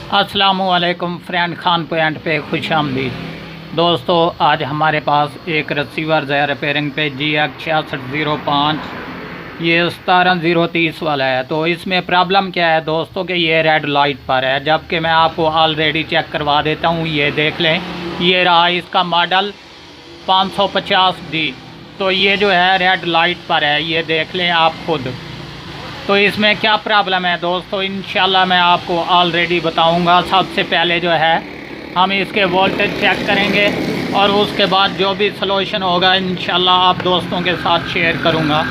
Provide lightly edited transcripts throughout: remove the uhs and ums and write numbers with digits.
अस्सलामुअलैकुम friend, Khan point पे खुश आमदीद। दोस्तों, आज हमारे पास एक रिसीवर है रिपेयरिंग पे GX6605, ये 17030 वाला है। तो इसमें प्रॉब्लम क्या है दोस्तों कि ये रेड लाइट पर है, जबकि मैं आपको ऑलरेडी चेक करवा देता हूँ। ये देख लें, ये रहा इसका मॉडल 550D। तो ये जो है रेड लाइट पर है, ये देख लें आप खुद। तो इसमें क्या प्रॉब्लम है दोस्तों, इंशाल्लाह मैं आपको ऑलरेडी बताऊंगा। सबसे पहले जो है हम इसके वोल्टेज चेक करेंगे और उसके बाद जो भी सलूशन होगा इंशाल्लाह आप दोस्तों के साथ शेयर करूंगा।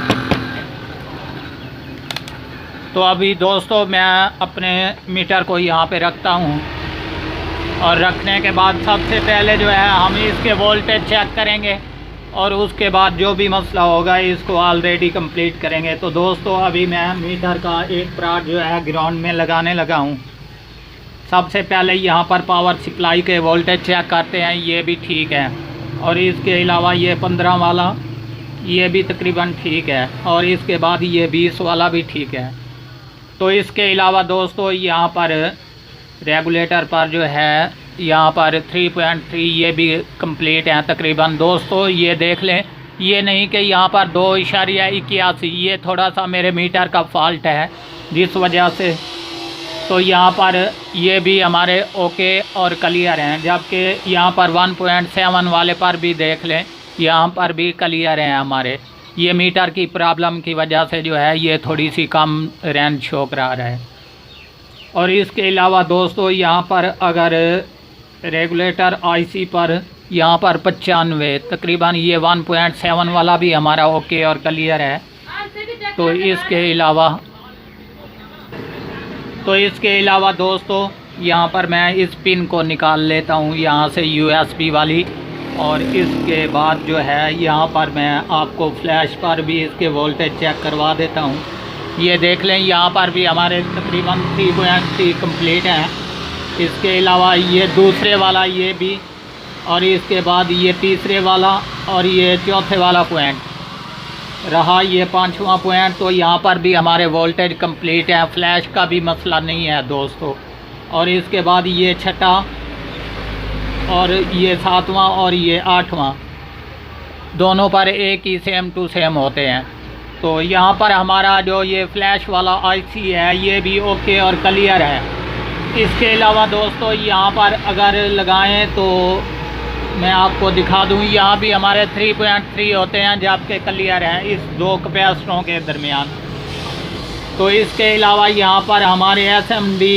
तो अभी दोस्तों मैं अपने मीटर को यहाँ पे रखता हूँ और रखने के बाद सबसे पहले जो है हम इसके वोल्टेज चेक करेंगे और उसके बाद जो भी मसला होगा इसको ऑलरेडी कंप्लीट करेंगे। तो दोस्तों अभी मैं मीटर का एक प्राट जो है ग्राउंड में लगाने लगा हूँ। सबसे पहले यहाँ पर पावर सप्लाई के वोल्टेज चेक करते हैं, ये भी ठीक है। और इसके अलावा ये 15 वाला ये भी तकरीबन ठीक है और इसके बाद ये 20 वाला भी ठीक है। तो इसके अलावा दोस्तों यहाँ पर रेगुलेटर पर जो है यहाँ पर 3.3 ये भी कंप्लीट है तकरीबन। दोस्तों ये देख लें, ये नहीं कि यहाँ पर 2.81, ये थोड़ा सा मेरे मीटर का फॉल्ट है जिस वजह से। तो यहाँ पर ये भी हमारे ओके और क्लियर हैं, जबकि यहाँ पर 1.7 वाले पर भी देख लें, यहाँ पर भी क्लियर हैं हमारे। ये मीटर की प्रॉब्लम की वजह से जो है ये थोड़ी सी कम रेंज शो करा रहा है। और इसके अलावा दोस्तों यहाँ पर अगर रेगुलेटर आईसी पर यहाँ पर 95 तकरीबन, ये 1.7 वाला भी हमारा ओके और क्लियर है। तो इसके अलावा दोस्तों यहाँ पर मैं इस पिन को निकाल लेता हूँ यहाँ से, USB वाली। और इसके बाद जो है यहाँ पर मैं आपको फ्लैश पर भी इसके वोल्टेज चेक करवा देता हूँ। ये देख लें, यहाँ पर भी हमारे तकरीबन 3.3 कंप्लीट है। इसके अलावा ये दूसरे वाला ये भी, और इसके बाद ये तीसरे वाला और ये चौथे वाला पॉइंट रहा, ये 5वां पॉइंट। तो यहाँ पर भी हमारे वोल्टेज कंप्लीट है, फ्लैश का भी मसला नहीं है दोस्तों। और इसके बाद ये 6वां और ये 7वां और ये 8वां, दोनों पर एक ही सेम टू सेम होते हैं। तो यहाँ पर हमारा जो ये फ्लैश वाला आईसी है ये भी ओके और क्लियर है। इसके अलावा दोस्तों यहाँ पर अगर लगाएं तो मैं आपको दिखा दूँ, यहाँ भी हमारे 3.3 होते हैं जबकि क्लियर हैं इस दो कैपेसिटरों के दरमियान। तो इसके अलावा यहाँ पर हमारे SMD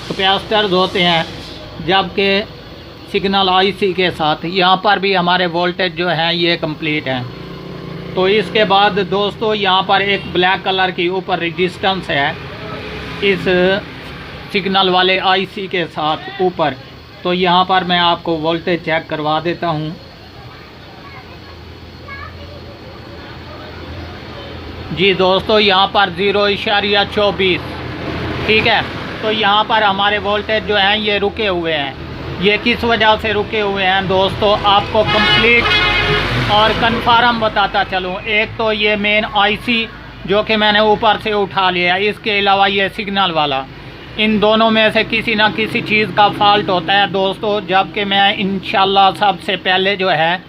कैपेसिटर्स होते हैं जबकि सिग्नल आईसी के साथ यहाँ पर भी हमारे वोल्टेज जो हैं ये कंप्लीट हैं। तो इसके बाद दोस्तों यहाँ पर एक ब्लैक कलर की ऊपर रेजिस्टेंस है इस सिग्नल वाले आईसी के साथ ऊपर। तो यहाँ पर मैं आपको वोल्टेज चेक करवा देता हूँ। जी दोस्तों, यहाँ पर 0.24 ठीक है। तो यहाँ पर हमारे वोल्टेज जो हैं ये रुके हुए हैं। ये किस वजह से रुके हुए हैं दोस्तों, आपको कंप्लीट और कन्फर्म बताता चलूँ। एक तो ये मेन आईसी जो कि मैंने ऊपर से उठा लिया, इसके अलावा ये सिग्नल वाला, इन दोनों में से किसी ना किसी चीज़ का फॉल्ट होता है दोस्तों। जबकि मैं इंशाल्लाह सबसे पहले जो है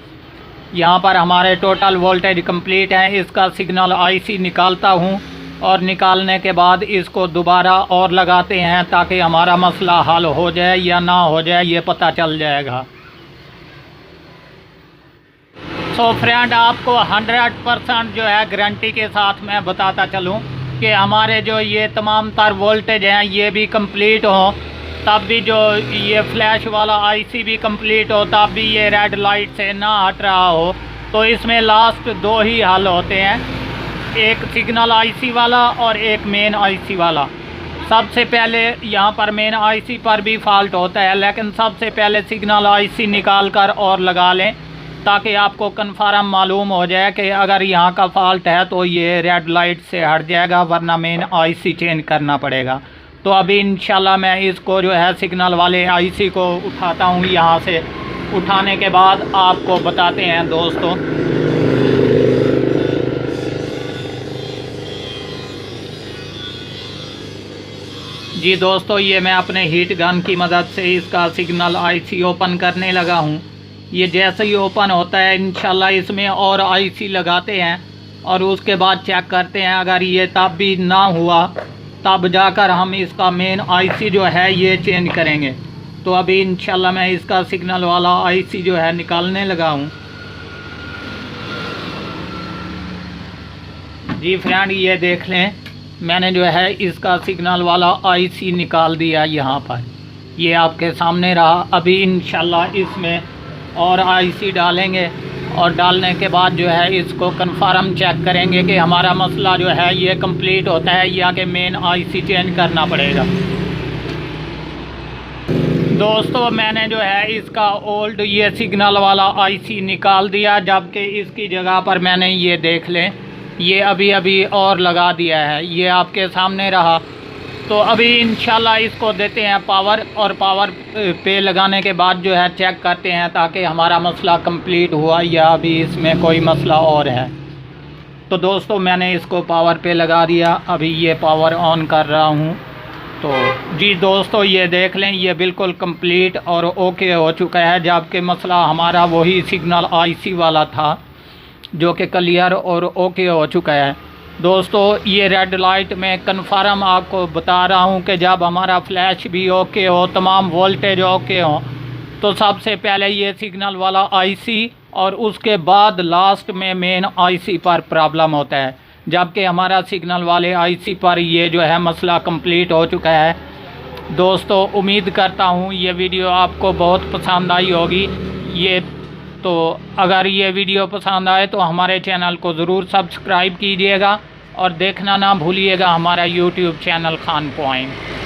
यहाँ पर हमारे टोटल वोल्टेज कंप्लीट है, इसका सिग्नल आईसी निकालता हूँ और निकालने के बाद इसको दोबारा और लगाते हैं ताकि हमारा मसला हल हो जाए या ना हो जाए ये पता चल जाएगा। सो फ्रेंड, आपको 100% जो है गारंटी के साथ मैं बताता चलूँ कि हमारे जो ये तमाम तर वोल्टेज हैं ये भी कंप्लीट हो, तब भी जो ये फ्लैश वाला आईसी भी कंप्लीट हो, तब भी ये रेड लाइट से ना हट रहा हो। तो इसमें लास्ट दो ही हल होते हैं, एक सिग्नल आईसी वाला और एक मेन आईसी वाला। सबसे पहले यहाँ पर मेन आईसी पर भी फॉल्ट होता है, लेकिन सबसे पहले सिग्नल आईसी निकाल कर और लगा लें ताकि आपको कन्फर्म मालूम हो जाए कि अगर यहाँ का फॉल्ट है तो ये रेड लाइट से हट जाएगा, वरना मेन आईसी चेंज करना पड़ेगा। तो अभी इंशाल्लाह मैं इसको जो है सिग्नल वाले आईसी को उठाता हूँ यहाँ से। उठाने के बाद आपको बताते हैं दोस्तों। जी दोस्तों, ये मैं अपने हीट गन की मदद से इसका सिग्नल आईसी ओपन करने लगा हूँ। ये जैसे ही ओपन होता है इंशाल्लाह इसमें और आईसी लगाते हैं और उसके बाद चेक करते हैं। अगर ये तब भी ना हुआ तब जाकर हम इसका मेन आईसी जो है ये चेंज करेंगे। तो अभी इंशाल्लाह मैं इसका सिग्नल वाला आईसी जो है निकालने लगा हूँ। जी फ्रेंड, ये देख लें, मैंने जो है इसका सिग्नल वाला आईसी निकाल दिया यहाँ पर। ये आपके सामने रहा। अभी इंशाल्लाह इसमें और आईसी डालेंगे और डालने के बाद जो है इसको कन्फर्म चेक करेंगे कि हमारा मसला जो है ये कंप्लीट होता है या कि मेन आईसी चेंज करना पड़ेगा। दोस्तों, मैंने जो है इसका ओल्ड ये सिग्नल वाला आईसी निकाल दिया, जबकि इसकी जगह पर मैंने ये देख लें ये अभी और लगा दिया है। ये आपके सामने रहा। तो अभी इंशाल्लाह इसको देते हैं पावर, और पावर पे लगाने के बाद जो है चेक करते हैं ताकि हमारा मसला कंप्लीट हुआ या अभी इसमें कोई मसला और है। तो दोस्तों, मैंने इसको पावर पे लगा दिया। अभी ये पावर ऑन कर रहा हूँ। तो जी दोस्तों, ये देख लें, ये बिल्कुल कंप्लीट और ओके हो चुका है, जबकि मसला हमारा वही सिग्नल आईसी वाला था जो कि क्लियर और ओके हो चुका है। दोस्तों, ये रेड लाइट में कन्फर्म आपको बता रहा हूँ कि जब हमारा फ्लैश भी ओके हो, तमाम वोल्टेज ओके हो, तो सबसे पहले ये सिग्नल वाला आईसी और उसके बाद लास्ट में मेन आईसी पर प्रॉब्लम होता है, जबकि हमारा सिग्नल वाले आईसी पर ये जो है मसला कंप्लीट हो चुका है। दोस्तों, उम्मीद करता हूँ ये वीडियो आपको बहुत पसंद आई होगी। तो अगर ये वीडियो पसंद आए तो हमारे चैनल को ज़रूर सब्सक्राइब कीजिएगा और देखना ना भूलिएगा हमारा यूट्यूब चैनल खान पॉइंट।